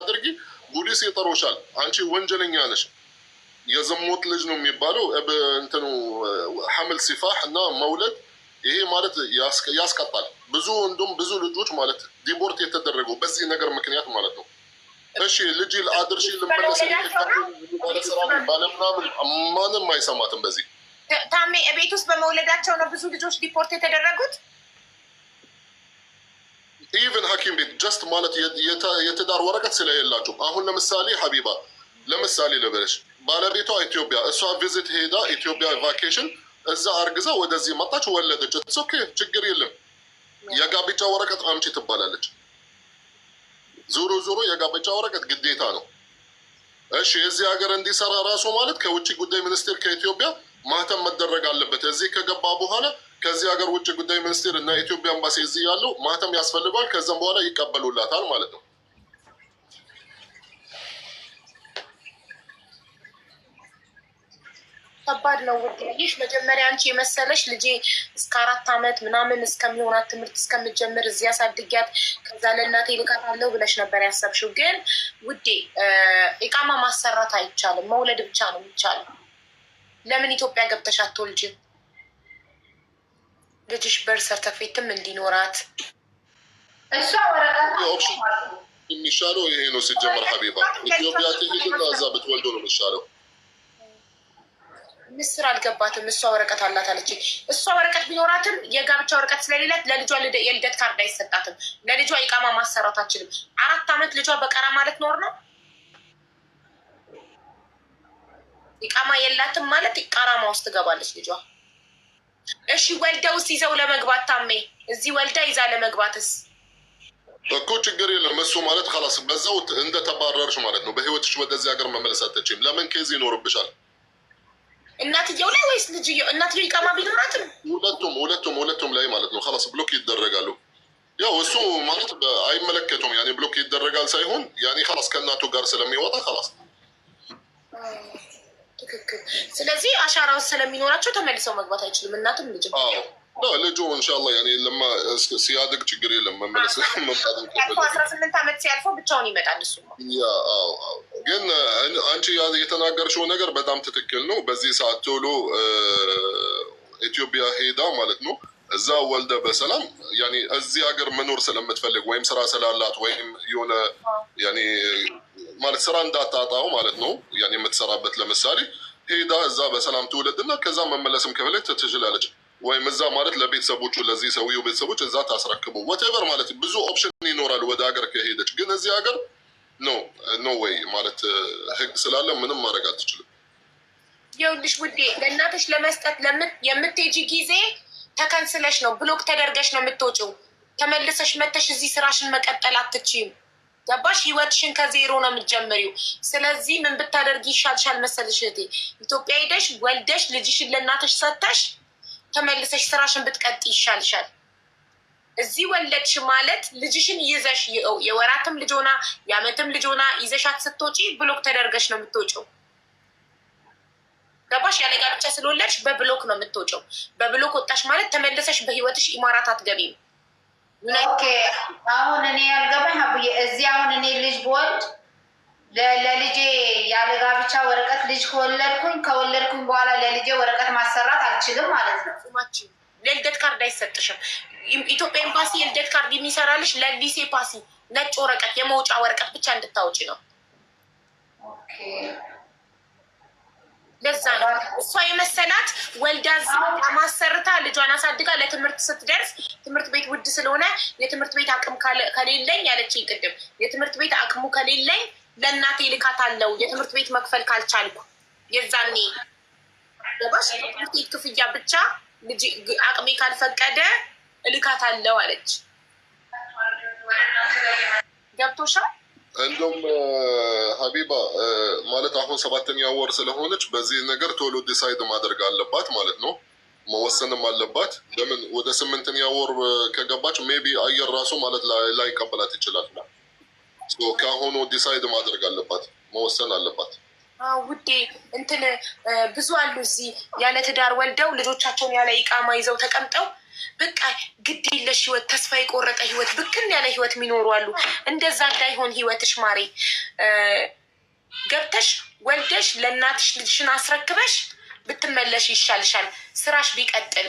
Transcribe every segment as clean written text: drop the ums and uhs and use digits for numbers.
ስታደርጊ ፖሊስ ይጠሩሻል። አንቺ ወንጀለኛ ነሽ። የዝሙት ልጅ ነው የሚባለው እንትኑ ሐምል ሲፋህ እና መውለድ ይሄ ማለት ያስቀጣል። እንዲሁም ብዙ ልጆች ማለት ዲቦርት የተደረገው በዚህ ነገር ምክንያት ማለት ነው። እሺ ልጅ አድርሺ ልመለስ ባለምናምን ማንም አይሰማትም። በዚህ ታሜ ቤት ውስጥ በመውለዳቸው ነው ብዙ ልጆች ዲፖርት የተደረጉት። ኢቨን ሐኪም ቤት ጀስት ማለት የትዳር ወረቀት ስለሌላቸው አሁን ለምሳሌ ሀቢባ ለምሳሌ ልበለሽ ባለቤቷ ኢትዮጵያ እሷ ቪዚት ሄዳ ኢትዮጵያ ቫኬሽን እዛ አርግዛ ወደዚህ መጣች ወለደች። ኦኬ ችግር የለም። የጋብቻ ወረቀት አምጪ ትባላለች። ዞሮ ዞሮ የጋብቻ ወረቀት ግዴታ ነው። እሺ የዚህ ሀገር እንዲሰራ ራሱ ማለት ከውጭ ጉዳይ ሚኒስቴር ከኢትዮጵያ ማህተም መደረግ አለበት። እዚህ ከገባ በኋላ ከዚህ ሀገር ውጭ ጉዳይ ሚኒስቴር እና ኢትዮጵያ ኤምባሲ እዚህ ያለው ማህተም ያስፈልገዋል። ከዛም በኋላ ይቀበሉላታል ማለት ነው። ከባድ ነው ውዴ። መጀመሪያ አንቺ የመሰለሽ ልጄ እስከ 4 ዓመት ምናምን እስከሚሆናት ትምህርት እስከምጀምር እዚህ አሳድጊያት ከዛ ለእናቴ ልካታለሁ ብለሽ ነበር ያሰብሽው። ግን ውዴ ኢቃማ ማሰራት አይቻልም፣ መውለድ ብቻ ነው የሚቻለው። ለምን ኢትዮጵያ ገብተሽ አትወልጂም? ልጅሽ በር ሰርተፊኬትም እንዲኖራት እሷ ወረቀት የሚሻለው ይሄ ነው። ሲጀመር ሀቢባ ኢትዮጵያ ትሄድና እዛ ብትወልዶ ነው የሚሻለው። ምስር አልገባትም። እሷ ወረቀት አላት አለችኝ። እሷ ወረቀት ቢኖራትም የጋብቻ ወረቀት ስለሌላት ለልጇ የልደት ካርድ አይሰጣትም። ለልጇ ኢቃማ ማሰራት አችልም። 4 ዓመት ልጇ በቀራ ማለት ኖር ነው። ኢቃማ የላትም ማለት ቃራማ ውስጥ ትገባለች ልጇ። እሺ ወልደውስ ይዘው ለመግባት ታሜ እዚህ ወልዳ ይዛ ለመግባትስ እኮ ችግር የለም። እሱ ማለት ኸላስ በዛው እንደተባረርሽ ማለት ነው። በህይወትሽ ወደዚህ ሀገር መመለስ አትችይም። ለምን ኬዝ ይኖርብሻል? እናትየው ላይ ወይስ ልጅየው? እናትየው ኢቃማ ቢኖራትም ሁለቱም ላይ ማለት ነው። ኸላስ ብሎክ ይደረጋሉ። ያው እሱ ማለት አይመለከቱም። ያኔ ብሎክ ይደረጋል ሳይሆን ያኔ ኸላስ ከእናቱ ጋር ስለሚወጣ ኸላስ። ትክክል። ስለዚህ አሻራው ስለሚኖራቸው ተመልሰው መግባት አይችልም። እናትም ልጅ ልጁ ኢንሻአላህ ያኔ ለማ ሲያድግ ችግር የለም መመለስ መምጣት 18 ዓመት ሲያልፈው ብቻውን ይመጣል። እሱ ግን አንቺ የተናገርሽው ነገር በጣም ትክክል ነው። በዚህ ሰዓት ቶሎ ኢትዮጵያ ሄዳ ማለት ነው እዛ ወልደ በሰላም ያኔ እዚህ ሀገር መኖር ስለምትፈልግ ወይም ስራ ስላላት ወይም የሆነ ያኔ ማለት ስራ እንዳታጣው ማለት ነው ያኔ የምትሰራበት ለምሳሌ ሄዳ እዛ በሰላም ትውለድና ከዛ መመለስም ከፈለች ትችላለች። ወይም እዛ ማለት ለቤተሰቦቹ ለዚህ ሰውየው ቤተሰቦች እዛ ታስረክበው ወቴቨር ማለት ብዙ ኦፕሽን ይኖራል ወደ ሀገር ከሄደች። ግን እዚህ ሀገር ኖ ወይ ማለት ህግ ስላለ ምንም ማድረግ አትችልም። ይኸውልሽ ውዴ ለእናትሽ ለመስጠት የምትሄጂ ጊዜ ተከንስለሽ ነው ብሎክ ተደርገሽ ነው የምትወጪው። ተመልሰሽ መተሽ እዚህ ስራሽን መቀጠል አትችይም። ገባሽ? ህይወትሽን ከዜሮ ነው የምትጀምሪው። ስለዚህ ምን ብታደርጊ ይሻልሻል መሰልሽ እህቴ? ኢትዮጵያ ሄደሽ ወልደሽ ልጅሽን ለእናትሽ ሰጥተሽ ተመልሰሽ ስራሽን ብትቀጥ ይሻልሻል። እዚህ ወለድሽ ማለት ልጅሽን ይዘሽ የወራትም ልጅ ሆና የአመትም ልጅ ሆና ይዘሻት ስትወጪ ብሎክ ተደርገሽ ነው የምትወጪው። ገባሽ? ያለ ጋብቻ ስለወለድሽ በብሎክ ነው የምትወጪው። በብሎክ ወጣሽ ማለት ተመልሰሽ በህይወትሽ ኢማራት አትገቢም። አሁን እኔ ያልገባኝ ሀቡዬ እዚህ አሁን እኔ ልጅ ብወልድ ለልጄ ያለ ጋብቻ ወረቀት ልጅ ከወለድኩኝ በኋላ ለልጄ ወረቀት ማሰራት አልችልም ማለት ነው። ለልደት ካርድ አይሰጥሽም። ኢትዮጵያ ኤምባሲ የልደት ካርድ የሚሰራልሽ ለሊሴ ፓሲ ነጭ ወረቀት የመውጫ ወረቀት ብቻ እንድታወጪ ነው። ለዛ ነው እሷ የመሰላት ወልዳ ማሰርታ ልጇን አሳድጋ ለትምህርት ስትደርስ ትምህርት ቤት ውድ ስለሆነ የትምህርት ቤት አቅም ከሌለኝ ያለችኝ ቅድም የትምህርት ቤት አቅሙ ከሌለኝ ለእናቴ ልካት አለው የትምህርት ቤት መክፈል ካልቻልኩ የዛኔ ገባሽ የትምህርት ቤት ክፍያ ብቻ አቅሜ ካልፈቀደ እልካት አለው አለች። ገብቶሻል? እንደውም ሀቢባ ማለት አሁን 7ኛ ወር ስለሆነች በዚህ ነገር ቶሎ ዲሳይድ ማድረግ አለባት ማለት ነው። መወሰንም አለባት። ለምን ወደ 8ኛ ወር ከገባች ሜቢ አየር ራሱ ማለት ላይቀበላት ይችላል። ከአሁኑ ዲሳይድ ማድረግ አለባት፣ መወሰን አለባት። ውዴ እንትን ብዙ አሉ እዚህ ያለ ትዳር ወልደው ልጆቻቸውን ያለ ኢቃማ ይዘው ተቀምጠው በቃ ግድ የለሽ ህይወት፣ ተስፋ የቆረጠ ህይወት፣ ብክን ያለ ህይወት የሚኖሩ አሉ። እንደዛ እንዳይሆን ህይወትሽ ማሬ፣ ገብተሽ ወልደሽ ለእናትሽ ልጅሽን አስረክበሽ ብትመለሽ ይሻልሻል። ስራሽ ቢቀጥል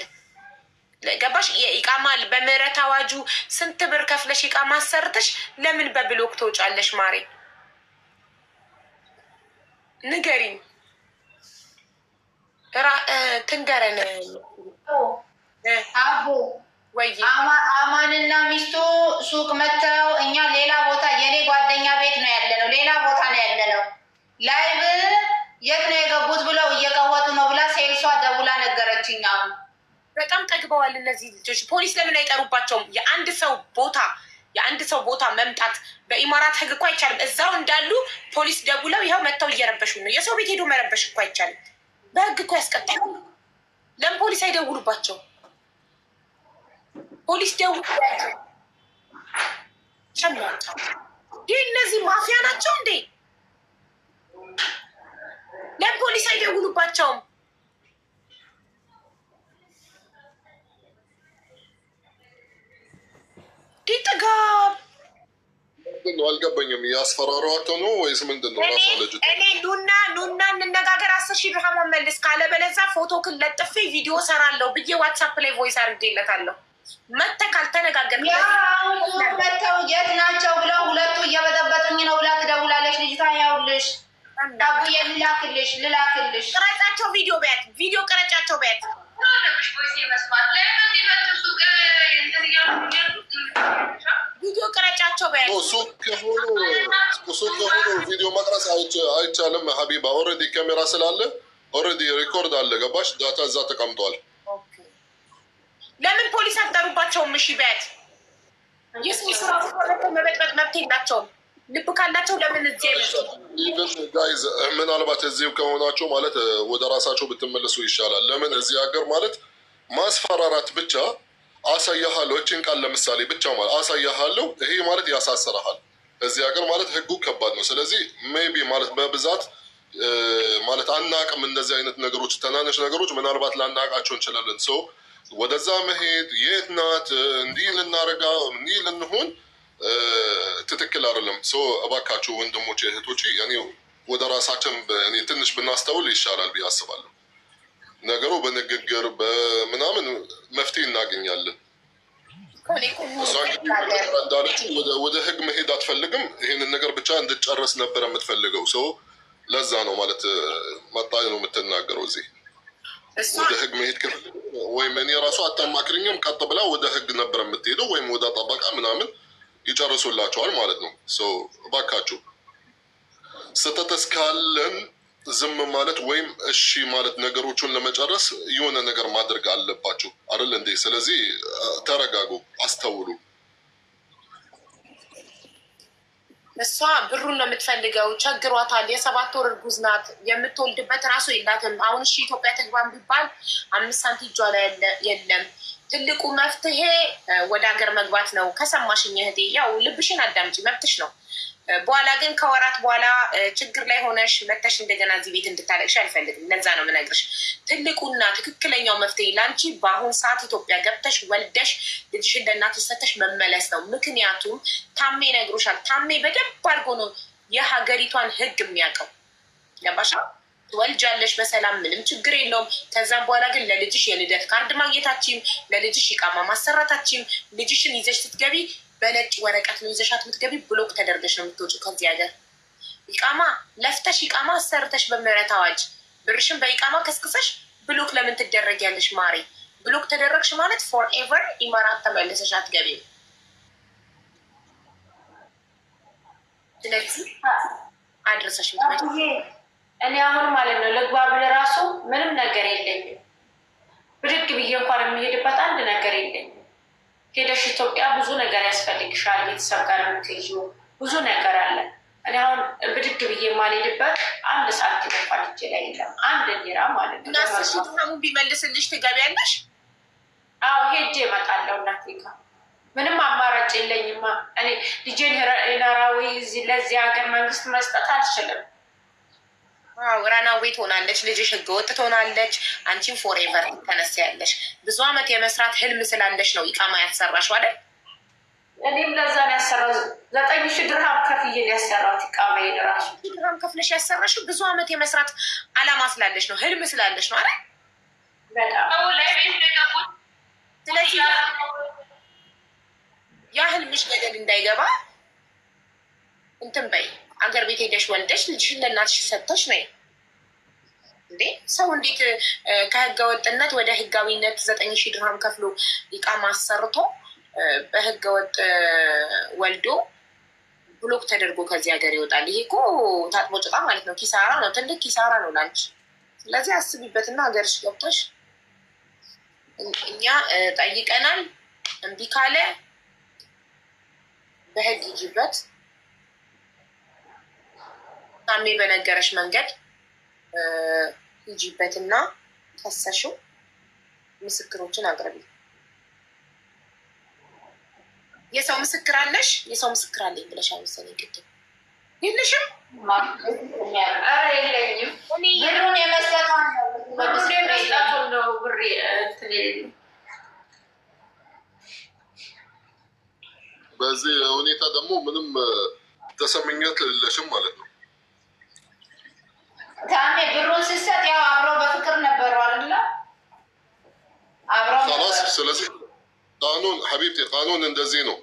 ገባሽ? የኢቃማ በምህረት አዋጁ ስንት ብር ከፍለሽ ኢቃማ አሰርተሽ ለምን በብሎክ ትወጫለሽ ማሬ? ንገሪኝ። ትንገረን አቦ ወይ አማንና ሚስቱ ሱቅ መተው እኛ ሌላ ቦታ የኔ ጓደኛ ቤት ነው ያለነው፣ ሌላ ቦታ ነው ያለነው። ላይቭ የት ነው የገቡት ብለው እየቀወጡ ነው ብላ ሴልሷ ደውላ ነገረችኝ። አሁን በጣም ጠግበዋል እነዚህ ልጆች። ፖሊስ ለምን አይጠሩባቸውም? የአንድ ሰው ቦታ መምጣት በኢማራት ህግ እኮ አይቻልም። እዛው እንዳሉ ፖሊስ ደውለው ይኸው መጥተው እየረበሹ ነው። የሰው ቤት ሄዶ መረበሽ እኮ አይቻልም። በህግ እኮ ያስቀጣሉ። ለምን ፖሊስ አይደውሉባቸው? ፖሊስ ደውሉባቸው። ይህ እነዚህ ማፊያ ናቸው እንዴ? ለምን ፖሊስ አይደውሉባቸውም? ጥጋብ አልገባኝም። ያስፈራሯቸው ነው ወይስ ምንድን ነው? እኔ ኑና እንነጋገር 10,000 ድርሃም መልስ፣ ካለበለዛ ፎቶ ክን ለጥፌ ቪዲዮ ሰራለሁ ብዬ ዋትሳፕ ላይ ቮይስ አድርጌለታለሁ። መተህ ካልተነጋገር መተው የት ናቸው ብለው ሁለቱ እየበጠበጡኝ ነው ብላ ትደውላለች ልጅቷ። ያውልሽ ዳቡዬ ልላክልሽ ቅረጫቸው፣ ቪዲዮ ቅረጫቸው በያት ቪዲዮ ቅረጫቸው በያት። ሱቅ ከሆኑ ቪዲዮ መቅረጽ አይቻልም ሀቢባ። ኦልሬዲ ካሜራ ስላለ ኦልሬዲ ሪኮርድ አለ። ገባሽ? ዳታ እዛ ተቀምጧል። ለምን ፖሊስ አጠሩባቸውም? እሺ በያት። የሰው ስራ መበጥበጥ መብት የላቸውም። ልብ ካላቸው ለምን እዚህ ጋይዝ ምናልባት እዚሁ ከሆናቸው ማለት ወደ ራሳቸው ብትመለሱ ይሻላል። ለምን እዚህ ሀገር ማለት ማስፈራራት ብቻ አሳያሃለሁ፣ እችን ቃል ለምሳሌ ብቻ ማለት አሳያሃለሁ፣ ይሄ ማለት ያሳስረሃል። እዚህ ሀገር ማለት ህጉ ከባድ ነው። ስለዚህ ሜቢ ማለት በብዛት ማለት አናቅም እንደዚህ አይነት ነገሮች፣ ትናንሽ ነገሮች ምናልባት ላናቃቸው እንችላለን። ሰው ወደዛ መሄድ የት ናት እንዲህ ልናረጋ እንዲህ ልንሆን ትክክል አይደለም። ሰው እባካችሁ ወንድሞች እህቶች፣ እኔ ወደ ራሳችን እኔ ትንሽ ብናስተውል ይሻላል ብዬ አስባለሁ። ነገሩ በንግግር በምናምን መፍትሄ እናገኛለን። እንዳለችው ወደ ህግ መሄድ አትፈልግም። ይሄንን ነገር ብቻ እንድጨርስ ነበረ የምትፈልገው ሰው። ለዛ ነው ማለት መጣ ነው የምትናገረው። እዚህ ወደ ህግ መሄድ ወይም እኔ ራሱ አታማክርኝም፣ ቀጥ ብላ ወደ ህግ ነበር የምትሄደው፣ ወይም ወደ ጠበቃ ምናምን ይጨርሱላቸዋል ማለት ነው። እባካችሁ ስህተት እስካለን ዝም ማለት ወይም እሺ ማለት ነገሮቹን ለመጨረስ የሆነ ነገር ማድረግ አለባችሁ አይደል እንዴ? ስለዚህ ተረጋጉ፣ አስተውሉ። እሷ ብሩን ነው የምትፈልገው፣ ቸግሯታል። የ7 ወር እርጉዝ ናት። የምትወልድበት ራሱ የላትም። አሁን እሺ ኢትዮጵያ ትግባን ቢባል 5 ሳንቲም እጇ ላይ የለም። ትልቁ መፍትሄ ወደ ሀገር መግባት ነው። ከሰማሽኝ እህቴ፣ ያው ልብሽን አዳምጪ፣ መብትሽ ነው። በኋላ ግን ከወራት በኋላ ችግር ላይ ሆነሽ መተሽ እንደገና እዚህ ቤት እንድታለቅሽ አልፈልግም። ለዛ ነው የምነግርሽ። ትልቁና ትክክለኛው መፍትሄ ለአንቺ በአሁን ሰዓት ኢትዮጵያ ገብተሽ ወልደሽ ልጅሽን ለእናትሽ ሰተሽ መመለስ ነው። ምክንያቱም ታሜ ነግሮሻል። ታሜ በደንብ አድርጎ ነው የሀገሪቷን ህግ የሚያውቀው። ገባሽ? ትወልጃለሽ በሰላም ምንም ችግር የለውም። ከዛም በኋላ ግን ለልጅሽ የልደት ካርድ ማግኘታችም፣ ለልጅሽ ኢቃማ ማሰራታችም፣ ልጅሽን ይዘሽ ስትገቢ በነጭ ወረቀት ነው ይዘሻት የምትገቢ። ብሎክ ተደርገሽ ነው የምትወጪው ከዚህ ሀገር። ኢቃማ ለፍተሽ ኢቃማ አሰርተሽ በምህረት አዋጅ ብርሽን በኢቃማ ከስክሰሽ ብሎክ ለምን ትደረጊያለሽ ማሬ? ብሎክ ተደረግሽ ማለት ፎር ኤቨር ኢማራት ተመልሰሽ አትገቢም። ስለዚህ አድረሰሽ እኔ አሁን ማለት ነው ልግባ ብለህ ራሱ ምንም ነገር የለኝም። ብድግ ብዬ እንኳን የሚሄድበት አንድ ነገር የለኝም። ሄደሽ ኢትዮጵያ ብዙ ነገር ያስፈልግሻል። ቤተሰብ ጋር የምትይዙ ብዙ ነገር አለ። እኔ አሁን ብድግ ብዬ የማልሄድበት አንድ ሰዓት እንኳን እጄ ላይ የለም። አንድ ኔራ ማለት ነው። እናስሽ ድሃሙ ቢመልስልሽ ትገቢያለሽ? አዎ ሄጄ እመጣለሁ እናቴ ጋር። ምንም አማራጭ የለኝማ። እኔ ልጄን ሄራዊ ለዚህ ሀገር መንግስት መስጠት አልችልም። ራናዌ ትሆናለች፣ ልጅሽ ህገወጥ ትሆናለች። አንቺም ፎሬቨር ትተነሳያለሽ። ብዙ አመት የመስራት ህልም ስላለሽ ነው ኢቃማ ያሰራሽው አይደል? እኔም ለዛ ነው ያሰራው። 9,000 ድርሃም ከፍዬ ያሰራው ኢቃማ ራሱ ድርሃም ከፍለሽ ያሰራሽው ብዙ አመት የመስራት አላማ ስላለሽ ነው፣ ህልም ስላለሽ ነው አይደል? ስለዚህ ያ ህልምሽ ገደል እንዳይገባ እንትን በይ። አገር ቤት ሄደሽ ወልደሽ ልጅሽን ለእናትሽ ሰጥተሽ ነይ። እንዴ ሰው እንዴት ከህገ ወጥነት ወደ ህጋዊነት 9,000 ድርሃም ከፍሎ ኢቃማ አሰርቶ በህገ ወጥ ወልዶ ብሎክ ተደርጎ ከዚህ ሀገር ይወጣል? ይሄ እኮ ታጥቦ ጭቃ ማለት ነው። ኪሳራ ነው፣ ትልቅ ኪሳራ ነው ላንቺ። ስለዚህ አስቢበትና ሀገርሽ ገብተሽ እኛ ጠይቀናል። እምቢ ካለ በህግ ይጅበት። ታሜ በነገረሽ መንገድ ሂጂበትና ከሰሽው ምስክሮችን አቅርቢ። የሰው ምስክር አለሽ? የሰው ምስክር አለኝ ብለሽ መሰለኝ ቅድም የለሽም? የለኝም። ብሩን የመስጠቱን ነው ብሬ በዚህ ሁኔታ ደግሞ ምንም ተሰምኛት የለሽም ማለት ነው። ታሜ ብሩን ሲሰጥ ያው አብሮ በፍቅር ነበሩ አይደለ? አብሮ ስለዚህ ቃኑን ሀቢብቲ ቃኑን እንደዚህ ነው።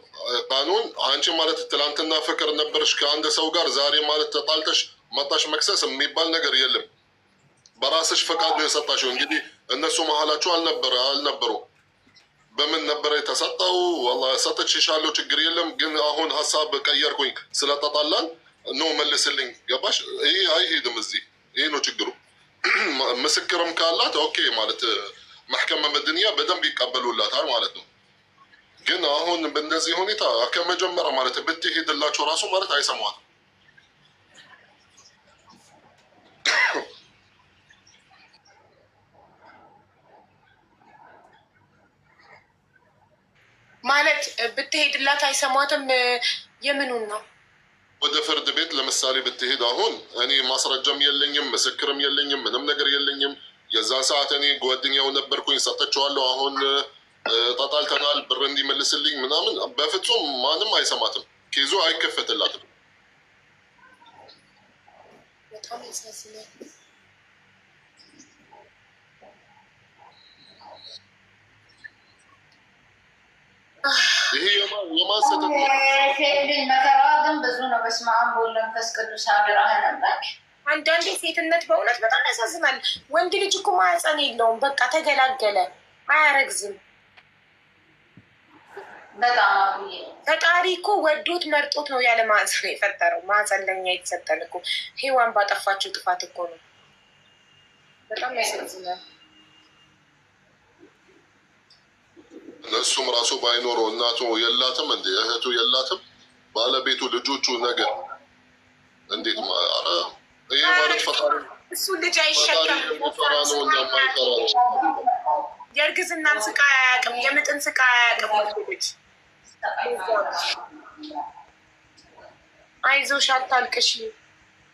ቃኑን አንቺ ማለት ትላንትና ፍቅር ነበርሽ ከአንድ ሰው ጋር፣ ዛሬ ማለት ተጣልተሽ መጣሽ መክሰስ የሚባል ነገር የለም። በራስሽ ፈቃድ ነው የሰጣሽው። እንግዲህ እነሱ መሀላችሁ አልነበሩ። በምን ነበረ የተሰጠው? ወላሂ ሰጥቼሻለሁ፣ ችግር የለም። ግን አሁን ሀሳብ ቀየርኩኝ ስለተጣላን ኖ መልስልኝ። ገባሽ? ይሄ አይሄድም። እዚህ ይሄ ነው ችግሩ። ምስክርም ካላት ኦኬ ማለት ማሕከመ መድንያ በደንብ ይቀበሉላታል ማለት ነው። ግን አሁን በእንደዚህ ሁኔታ ከመጀመሪያ ማለት ብትሄድላቸው ራሱ ማለት አይሰሟትም። ማለት ብትሄድላት አይሰሟትም። የምኑን ነው? ወደ ፍርድ ቤት ለምሳሌ ብትሄድ አሁን እኔ ማስረጃም የለኝም፣ ምስክርም የለኝም፣ ምንም ነገር የለኝም። የዛን ሰዓት እኔ ጓደኛው ነበርኩኝ፣ ሰጠችዋለሁ። አሁን ተጣልተናል፣ ብር እንዲመልስልኝ ምናምን፣ በፍጹም ማንም አይሰማትም። ኬዙ አይከፈትላትም። በጣም ያሳዝናል። ይሄ የማን ስህተት ነው? ሴት ልጅ መከራዋ ግን ብዙ ነው። በስመ አብ ወወልድ ወመንፈስ ቅዱስ አድራህን አምላክ። አንዳንዴ ሴትነት በእውነት በጣም ያሳዝናል። ወንድ ልጅ እኮ ማህፀን የለውም፣ በቃ ተገላገለ፣ አያረግዝም። በጣም አብዬ ፈጣሪ እኮ ወዶት መርጦት ነው ያለ ማህፀን የፈጠረው። ማህፀን ለኛ የተሰጠን እኮ ሔዋን ባጠፋችው ጥፋት እኮ ነው። በጣም ያሳዝናል። እሱም ራሱ ባይኖረው እናቱ የላትም እንዴ? እህቱ የላትም? ባለቤቱ ልጆቹ ነገር እንዴት ይህ ማለት ፈጣሪ እሱ ልጅ አይሸከም። የእርግዝናን ስቃይ አያውቅም፣ የምጥን ስቃይ አያውቅም። ልጅ አይዞሽ አታልቅሽ።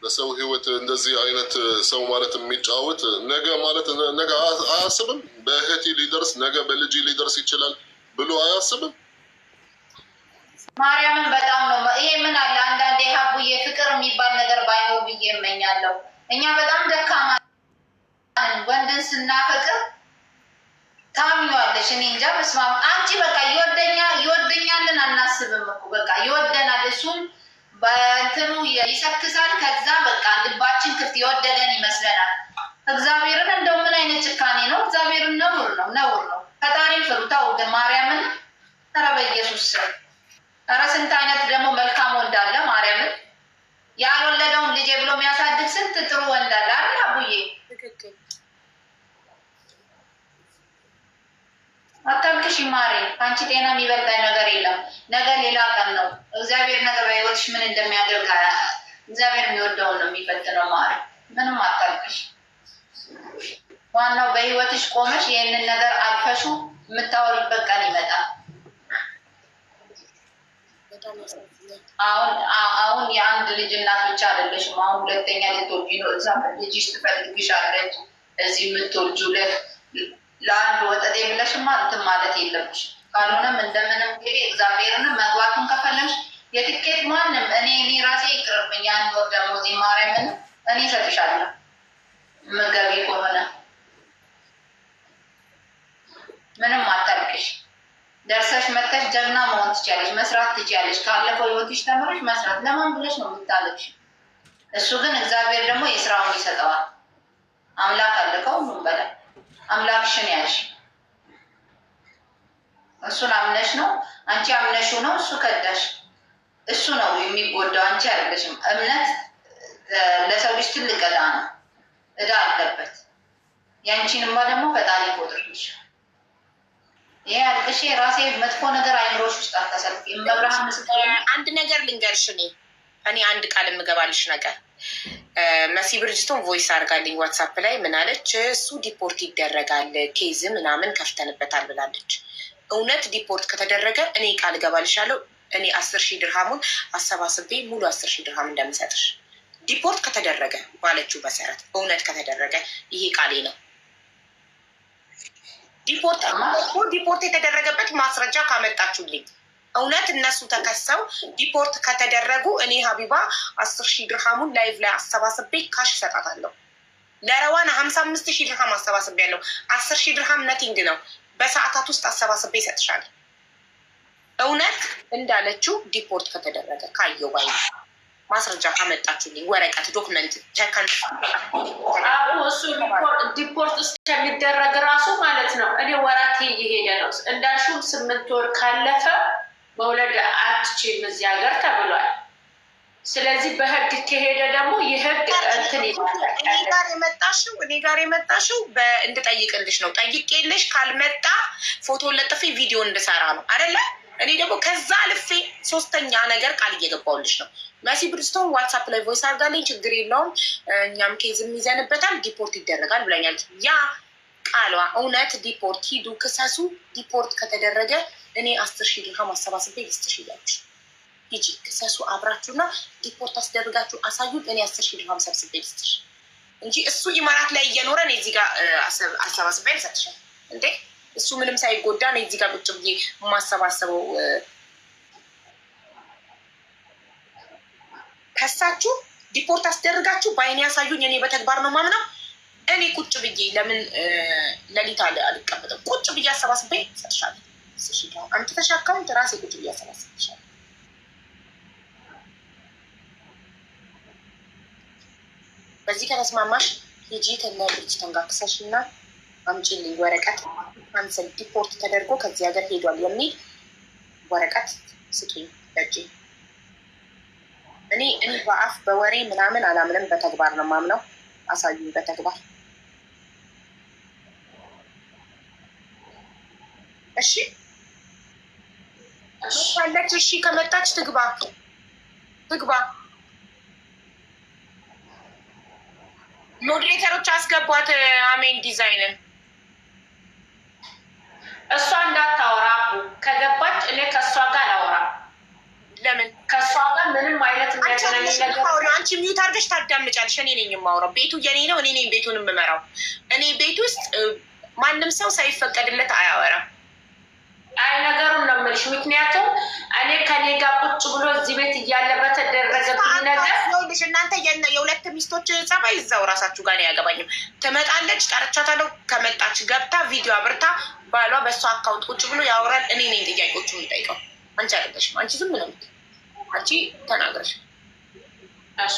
በሰው ህይወት እንደዚህ አይነት ሰው ማለት የሚጫወት ነገ ማለት ነገ አያስብም። በእህቴ ሊደርስ ነገ በልጅ ሊደርስ ይችላል ብሎ አያስብም። ማርያምን በጣም ነው። ይሄ ምን አለ አንዳንዴ ሀቡዬ ፍቅር የሚባል ነገር ባይኖር ብዬ እመኛለሁ። እኛ በጣም ደካማ ወንድን ስናፈቅር ታምኛለሽ። እኔ እንጃ በስመ አብ አንቺ በቃ ይወደኛልን አናስብም እኮ በቃ ይወደናል። እሱም በእንትኑ ይሰክሳል። ከዛ በቃ ልባችን ክፍት የወደደን ይመስለናል። እግዚአብሔርን እንደው ምን አይነት ጭካኔ ነው! እግዚአብሔርን ነውር ነው። ፈጣሪን ፍሩ። ተው ግን ማርያምን፣ ኧረ በኢየሱስ ስም። ኧረ ስንት አይነት ደግሞ መልካም ወንድ አለ። ማርያምን ያልወለደውን ልጄ ብሎ የሚያሳድግ ስንት ጥሩ ወንድ አለ አይደል አቡዬ? ትክክል። አታልቅሽ ማሬ፣ አንቺ ጤና የሚበልጣኝ ነገር የለም። ነገ ሌላ ቀን ነው። እግዚአብሔር ነገር በህይወትሽ ምን እንደሚያደርግ እግዚአብሔር የሚወደውን ነው የሚፈትነው። ማሬ ምንም አታልቅሽ። ዋናው በህይወትሽ ቆመሽ ይህንን ነገር አልፈሹ የምታወሪበት ቀን ይመጣል። አሁን የአንድ ልጅ እናት ብቻ አይደለሽም። አሁን ሁለተኛ ልትወልጂ ነው። እዛ ልጅሽ ትፈልግሻለች። እዚህ የምትወልጂው ለአንድ ወጠጤ ብለሽማ እንትን ማለት የለብሽ። ካልሆነም እንደምንም ግቢ። እግዚአብሔርንም መግባቱን ከፈለሽ የትኬት ማንም እኔ ራሴ ይቅርብኝ። አንድ ወር ደሞዜ ማርያምን እኔ እሰጥሻለሁ ምገቢ ከሆነ ምንም አታልቅሽ። ደርሰሽ መተሽ ጀግና መሆን ትችያለሽ፣ መስራት ትችያለሽ። ካለፈው ህይወትሽ ተምረሽ መስራት ለማን ብለሽ ነው የምታለቅሽ? እሱ ግን እግዚአብሔር ደግሞ የስራውን ይሰጠዋል። አምላክ አለ ከሁሉም በላይ። አምላክሽን ያልሽ እሱን አምነሽ ነው። አንቺ አምነሽው ነው፣ እሱ ከዳሽ። እሱ ነው የሚጎዳው፣ አንቺ አይደለሽም። እምነት ለሰው ልጅ ትልቅ ዕዳ ነው፣ ዕዳ አለበት። ያንቺንማ ደግሞ ፈጣሪ ይቆጥርልሽ። ይሄ አልቅሼ ራሴ መጥፎ ነገር አይምሮሽ ውስጥ አታሰልፍ። መብርሃን ምስክር። አንድ ነገር ልንገርሽ፣ እኔ አንድ ቃል የምገባልሽ ነገር መሲ ብርጅቶን ቮይስ አድርጋልኝ ዋትሳፕ ላይ ምን አለች? እሱ ዲፖርት ይደረጋል ኬዝ ምናምን ከፍተንበታል ብላለች። እውነት ዲፖርት ከተደረገ እኔ ቃል እገባልሻለሁ፣ እኔ 10,000 ድርሃሙን አሰባስቤ ሙሉ 10,000 ድርሃም እንደምሰጥሽ። ዲፖርት ከተደረገ ባለችው መሰረት እውነት ከተደረገ ይሄ ቃሌ ነው። ዲፖርት የተደረገበት ማስረጃ ካመጣችሁልኝ እውነት እነሱ ተከሰው ዲፖርት ከተደረጉ እኔ ሀቢባ 10,000 ድርሃሙን ላይቭ ላይ አሰባስቤ ካሽ እሰጣታለሁ። ለረዋን 55,000 ድርሃም አሰባስቤ ያለው 10,000 ድርሃም ነቲንግ ነው። በሰዓታት ውስጥ አሰባስቤ ይሰጥሻል። እውነት እንዳለችው ዲፖርት ከተደረገ ካየው ባይ ማስረጃ ካመጣችሁልኝ ወረቀት ዶክመንት ተከን እሱ ዲፖርት እስከሚደረግ ራሱ ማለት ነው። እኔ ወራት እየሄደ ነው እንዳልሽው 8 ወር ካለፈ መውለድ አትችይም እዚህ ሀገር ተብሏል። ስለዚህ በህግ ከሄደ ደግሞ የህግ እንትን እኔ ጋር የመጣሽው እንድጠይቅልሽ ነው። ጠይቄልሽ ካልመጣ ፎቶ ለጥፌ ቪዲዮ እንድሰራ ነው አይደለ? እኔ ደግሞ ከዛ አልፌ 3ኛ ነገር ቃል እየገባውልሽ ነው። መሲ ብርስቶን ዋትሳፕ ላይ ቮይስ አድርጋልኝ፣ ችግር የለውም እኛም ኬዝም ይዘንበታል ዲፖርት ይደረጋል ብላኛለች። ያ ቃሏ እውነት ዲፖርት ሂዱ ክሰሱ። ዲፖርት ከተደረገ እኔ 10,000 ድርሃም አሰባስቤ ልስጥሽ እያለች ሂጂ ክሰሱ አብራችሁና ዲፖርት አስደርጋችሁ አሳዩት። እኔ 10,000 ድርሃም ሰብስቤ ልስጥሽ እንጂ እሱ ኢማራት ላይ እየኖረ እኔ እዚህ ጋር አሰባስቤ ልሰጥሻል እንዴ? እሱ ምንም ሳይጎዳ ነው እዚህ ጋር ቁጭ ብዬ የማሰባሰበው። ከሳችሁ ዲፖርት አስደርጋችሁ በአይኔ ያሳዩኝ። እኔ በተግባር ነው ማምነው። እኔ ቁጭ ብዬ ለምን ለሊት አልቀመጥም? ቁጭ ብዬ አሰባስቤ ሰጥሻለሁ። አንተ ተሻካሙት ራሴ ቁጭ ብዬ አሰባስብሻለሁ። በዚህ ከተስማማሽ ሂጂ ከነልጅ ተንጋክሰሽ እና አምጪልኝ ወረቀት። ካንሰል ዲፖርት ተደርጎ ከዚህ ሀገር ሄዷል የሚል ወረቀት ስጡኝ በእጄ። እኔ በአፍ በወሬ ምናምን አላምንም፣ በተግባር ነው ማምነው። አሳዩኝ በተግባር እሺ። ካለች እሺ፣ ከመጣች ትግባ። ሞዴሬተሮች አስገቧት። አሜን ዲዛይንን እሷ እንዳታወራ ከገባች እኔ ከእሷ ጋር አላወራም። ለምን ከእሷ ጋር ምንም አይነት የሚያገናኝ ነገር አንቺ ሚዩት አድርገሽ ታዳምጫለሽ። እኔ ነኝ የማወራው። ቤቱ የኔ ነው። እኔ ነኝ ቤቱን የምመራው። እኔ ቤት ውስጥ ማንም ሰው ሳይፈቀድለት አያወራም። አይ ነገሩን ነው የምልሽ። ምክንያቱም እኔ ከኔ ጋር ቁጭ ብሎ እዚህ ቤት እያለ በተደረገብኝ ነገር ይኸውልሽ፣ እናንተ የሁለት ሚስቶች ጸባይ እዛው ራሳችሁ ጋር አያገባኝም። ትመጣለች፣ ጠርቻታለሁ። ከመጣች ገብታ ቪዲዮ አብርታ ባሏ በእሷ አካውንት ቁጭ ብሎ ያወራል። እኔ ነኝ ጥያቄዎቹ የምጠይቀው፣ አንቺ አይደለሽም። አንቺ ዝም ነው አንቺ ተናግረሽ እሺ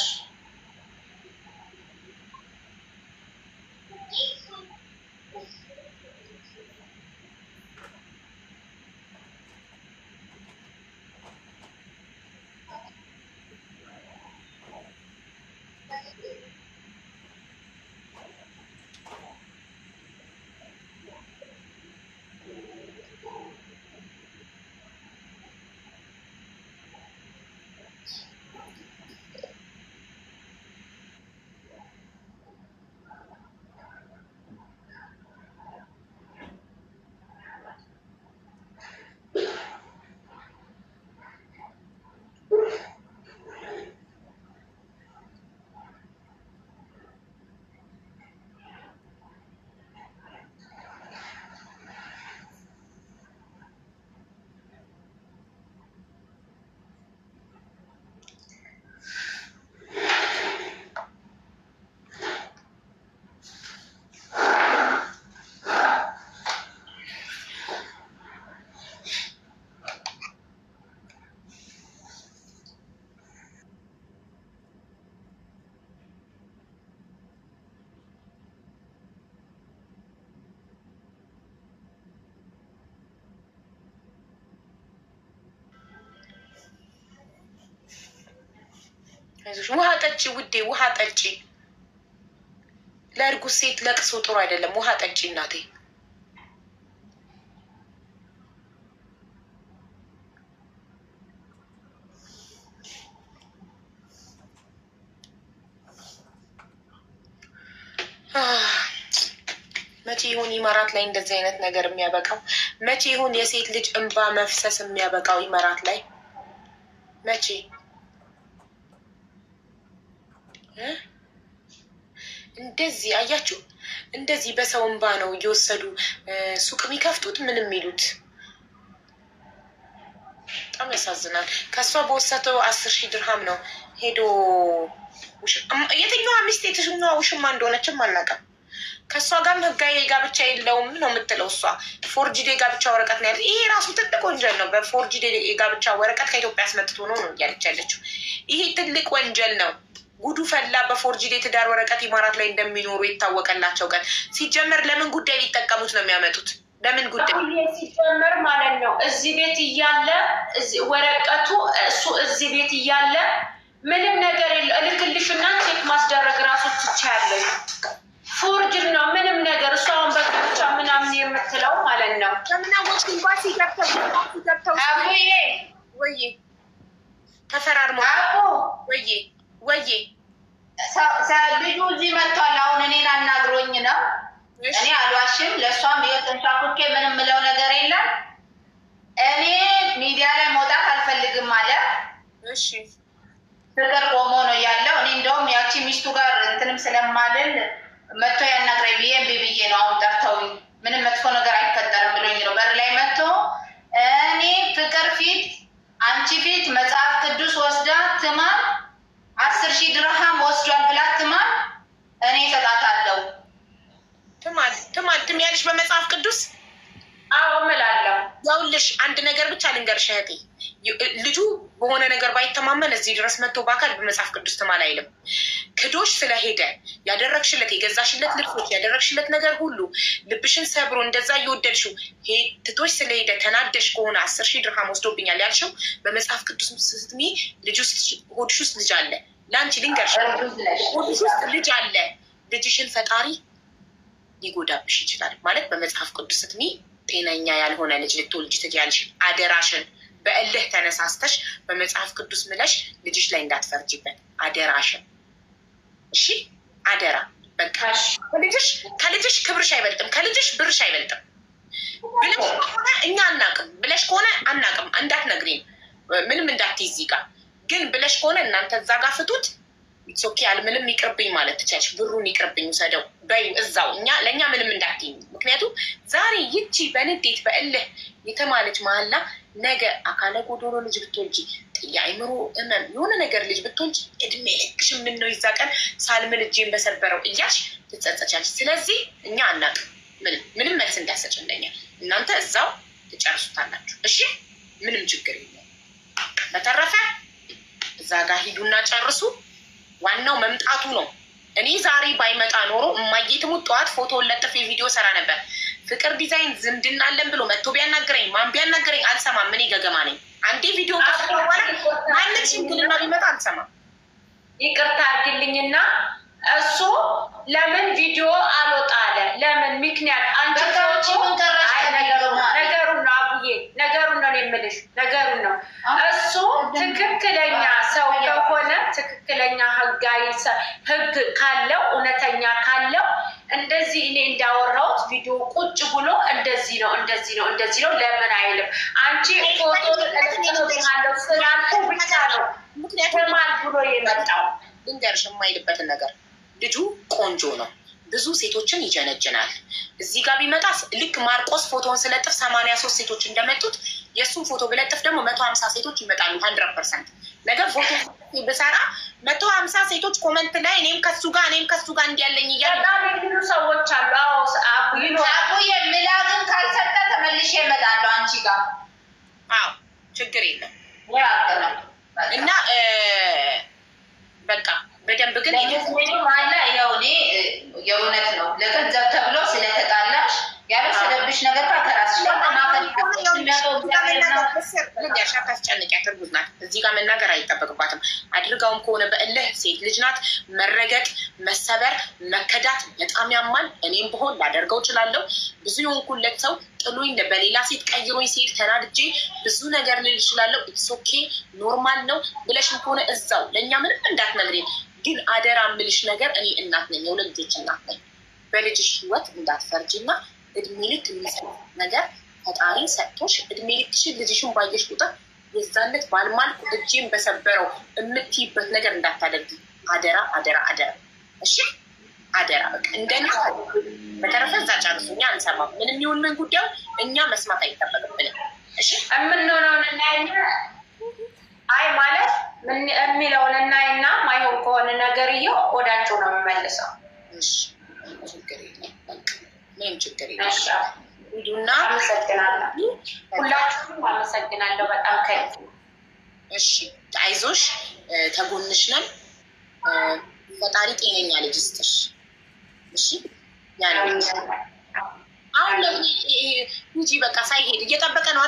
አይዞሽ ውሃ ጠጪ ውዴ፣ ውሃ ጠጪ። ለእርጉዝ ሴት ለቅሶ ጥሩ አይደለም። ውሃ ጠጪ እናቴ። መቼ ይሁን ኢማራት ላይ እንደዚህ አይነት ነገር የሚያበቃው? መቼ ይሁን የሴት ልጅ እንባ መፍሰስ የሚያበቃው ኢማራት ላይ መቼ? እንደዚህ አያችሁ፣ እንደዚህ በሰው እንባ ነው እየወሰዱ ሱቅ የሚከፍቱት ምን የሚሉት። በጣም ያሳዝናል። ከእሷ በወሰተው 10,000 ድርሃም ነው ሄዶ የትኛዋ ሚስት የትኛዋ ውሽማ እንደሆነችም አናውቅም። ከእሷ ጋርም ህጋዊ ጋብቻ የለውም ነው የምትለው እሷ። ፎርጅድ የጋብቻ ወረቀት ነው ያለ። ይሄ ራሱ ትልቅ ወንጀል ነው። በፎርጅድ የጋብቻ ወረቀት ከኢትዮጵያ አስመጥቶ ነው እያለች ያለችው። ይሄ ትልቅ ወንጀል ነው። ጉዱ ፈላ። በፎርጅድ የትዳር ወረቀት ኢማራት ላይ እንደሚኖሩ የታወቀላቸው ቀን ሲጀመር ለምን ጉዳይ ሊጠቀሙት ነው የሚያመጡት? ለምን ጉዳይ ሲጀመር ማለት ነው። እዚህ ቤት እያለ ወረቀቱ እሱ እዚህ ቤት እያለ ምንም ነገር የለ። እልክልሽና ቼክ ማስደረግ ራሱ ትቻያለሽ። ፎርጅድ ነው ምንም ነገር። እሱ አሁን በጋብቻ ምናምን የምትለው ማለት ነው። ከምናወቅ ኤምባሲ ገብተው አቡዬ ወይ ተፈራርሞ ወይ ልጁ እዚህ መጥቷል። አሁን እኔን አናግሮኝ ነው። እኔ አልዋሽም። ለእሷም የጥንሻኩኬ ምንም ምለው ነገር የለም። እኔ ሚዲያ ላይ መውጣት አልፈልግም አለ። እሺ ፍቅር ቆሞ ነው ያለው። እኔ እንደውም ያቺ ሚስቱ ጋር እንትንም ስለማልል መጥቶ ያናግረኝ ብዬ ብዬ ነው። አሁን ጠርተውኝ ምንም መጥፎ ነገር አይፈጠርም ብሎኝ ነው በር ላይ መጥቶ እኔ ፍቅር ፊት አንቺ ፊት መጽሐፍ ቅዱስ ወስዳ ትማር 10,000 ድርሃም ወስዷል ብላ ትማር እኔ እሰጣታለሁ። ትማል ትሚያለሽ በመጽሐፍ ቅዱስ? አዎ እምላለሁ። ያውልሽ አንድ ነገር ብቻ ልንገርሽ እህቴ፣ ልጁ በሆነ ነገር ባይተማመን እዚህ ድረስ መጥቶ በአካል በመጽሐፍ ቅዱስ ትማል አይልም። ክዶሽ ስለሄደ ያደረግሽለት የገዛሽለት ልብሶች ያደረግሽለት ነገር ሁሉ ልብሽን ሰብሮ እንደዛ እየወደድሽው ትቶሽ ስለሄደ ተናደሽ ከሆነ 10,000 ድርሃም ወስዶብኛል ያልሽው በመጽሐፍ ቅዱስ ስትሚ ሆድሽ ውስጥ ልጅ አለ። ለአንቺ ልንገርሽ ሆድሽ ውስጥ ልጅ አለ። ልጅሽን ፈጣሪ ሊጎዳብሽ ይችላል ማለት በመጽሐፍ ቅዱስ ስትሚ ጤነኛ ያልሆነ ልጅ ልትወልጂ ትችያለሽ። አደራሽን በእልህ ተነሳስተሽ በመጽሐፍ ቅዱስ ምለሽ ልጅሽ ላይ እንዳትፈርጂበት አደራሽን። እሺ አደራ። በቃ ከልጅሽ ክብርሽ አይበልጥም፣ ከልጅሽ ብርሽ አይበልጥም ብለሽ ከሆነ እኛ አናቅም ብለሽ ከሆነ አናቅም እንዳትነግሪን ምንም እንዳትይዚ ጋር ግን ብለሽ ከሆነ እናንተ እዛ ጋር ፍቱት። ኦኬ አልምንም ይቅርብኝ ማለት ትቻለሽ። ብሩን ይቅርብኝ ውሰደው በይ እዛው ለእኛ ምንም እንዳትይኝ። ምክንያቱም ዛሬ ይቺ በንዴት በእልህ የተማለች መሀላ ነገ አካለ ጎዶሎ ልጅ ብትወልጂ የአይምሮ እመም የሆነ ነገር ልጅ ብትወልጂ እድሜ ልክሽ የምነው ይዛ ቀን ሳልምል እጄን በሰበረው እያልሽ ትጸጸቻለሽ። ስለዚህ እኛ አናውቅም ምንም መልስ እንዳሰጭ እንደኛ እናንተ እዛው ትጨርሱታላችሁ። እሺ ምንም ችግር የለም። በተረፈ እዛ ጋር ሂዱና ጨርሱ። ዋናው መምጣቱ ነው። እኔ ዛሬ ባይመጣ ኖሮ እማዬ ትሙት ጠዋት ፎቶውን ለጥፍ ቪዲዮ ሰራ ነበር። ፍቅር ዲዛይን ዝምድና አለን ብሎ መጥቶ ቢያናገረኝ ማን ቢያናገረኝ አልሰማም። እኔ ገገማ ነኝ። አንዴ ቪዲዮ ከሰራ በኋላ ማንም ሽምግልና ቢመጣ አልሰማም። ይቅርታ አድርግልኝና እሱ ለምን ቪዲዮ አልወጣ አለ? ለምን ምክንያት አንቺ ነገሩን ነው አቡዬ፣ ነገሩን ነው የምልሽ፣ ነገሩን ነው። እሱ ትክክለኛ ሰው ከሆነ ትክክለኛ ህጋዊ ህግ ካለው እውነተኛ ካለው እንደዚህ እኔ እንዳወራሁት ቪዲዮ ቁጭ ብሎ እንደዚህ ነው እንደዚህ ነው እንደዚህ ነው ለምን አይልም? አንቺ ፎቶ ተለጥፈው ስላልኩ ብቻ ነው ምክንያቱም ብሎ የመጣው ልንገርሽ የማይልበትን ነገር ልጁ ቆንጆ ነው። ብዙ ሴቶችን ይጀነጅናል። እዚህ ጋር ቢመጣ ልክ ማርቆስ ፎቶውን ስለጥፍ 83 ሴቶች እንደመጡት የእሱን ፎቶ ብለጥፍ ደግሞ 150 ሴቶች ይመጣሉ። 100% ነገር ፎቶ ብሰራ 150 ሴቶች ኮመንት ላይ እኔም ከሱ ጋር እንዲያለኝ እያሉ የሚሉ ሰዎች አሉ። አቡዬ ምላግን ካልሰጠ ተመልሼ እመጣለሁ አንቺ ጋር። አዎ ችግር የለም እና በቃ በደንብ ግን አለ ያው እኔ የእውነት ነው ለገንዘብ ተብሎ ስለተጣላሽ ያበሰለብሽ ነገር ከራስሽ ጋር ከስር ልንገርሽ፣ አታስጨንቂያት። እርጉዝ ናት። እዚህ ጋር መናገር አይጠበቅባትም። አድርጋውም ከሆነ በእልህ ሴት ልጅ ናት። መረገጥ፣ መሰበር፣ መከዳት በጣም ያማል። እኔም ብሆን ላደርገው እችላለሁ። ብዙ የሆንኩለት ሰው ጥሉኝ በሌላ ሴት ቀይሮኝ ሲሄድ ተናድጄ ብዙ ነገር ልል እችላለሁ። ኢትስ ኦኬ ኖርማል ነው ብለሽም ከሆነ እዛው ለእኛ ምንም እንዳትነግሪኝ። ግን አደራ የምልሽ ነገር እኔ እናት ነኝ፣ የሁለት ልጆች እናት ነኝ። በልጅሽ ህይወት እንዳትፈርጂ እና እድሜ ልክ የሚሰጥ ነገር ፈጣሪ ሰጥቶሽ እድሜ ልክሽን ልጅሽን ባየሽ ቁጥር የዛነት ባልማልኩ እጄን በሰበረው የምትይበት ነገር እንዳታደርጊ። አደራ አደራ አደራ። እሺ አደራ። በቃ እንደኔ በተረፈ እዛ ጨርሱ። እኛ አንሰማም። ምንም ይሁን ምን ጉዳዩ እኛ መስማት አይጠበቅብንም። እሺ የምንሆነውን እናይና አይ ማለት ምን የሚለውን እናይና ማይሆን ከሆነ ነገርየው ወዳቸው ነው የምመልሰው። እሺ ችግር የለም። ምንም ችግር የለም። ሂዱና አመሰግናለሁ። ሁላችሁም አመሰግናለሁ በጣም ከልብ። እሺ አይዞሽ፣ ተጎንሽ ነን። ፈጣሪ ጤነኛ ልጅ ይስጥሽ። እሺ ያለው አሁን ለምን እንጂ በቃ ሳይሄድ እየጠበቀ ነው።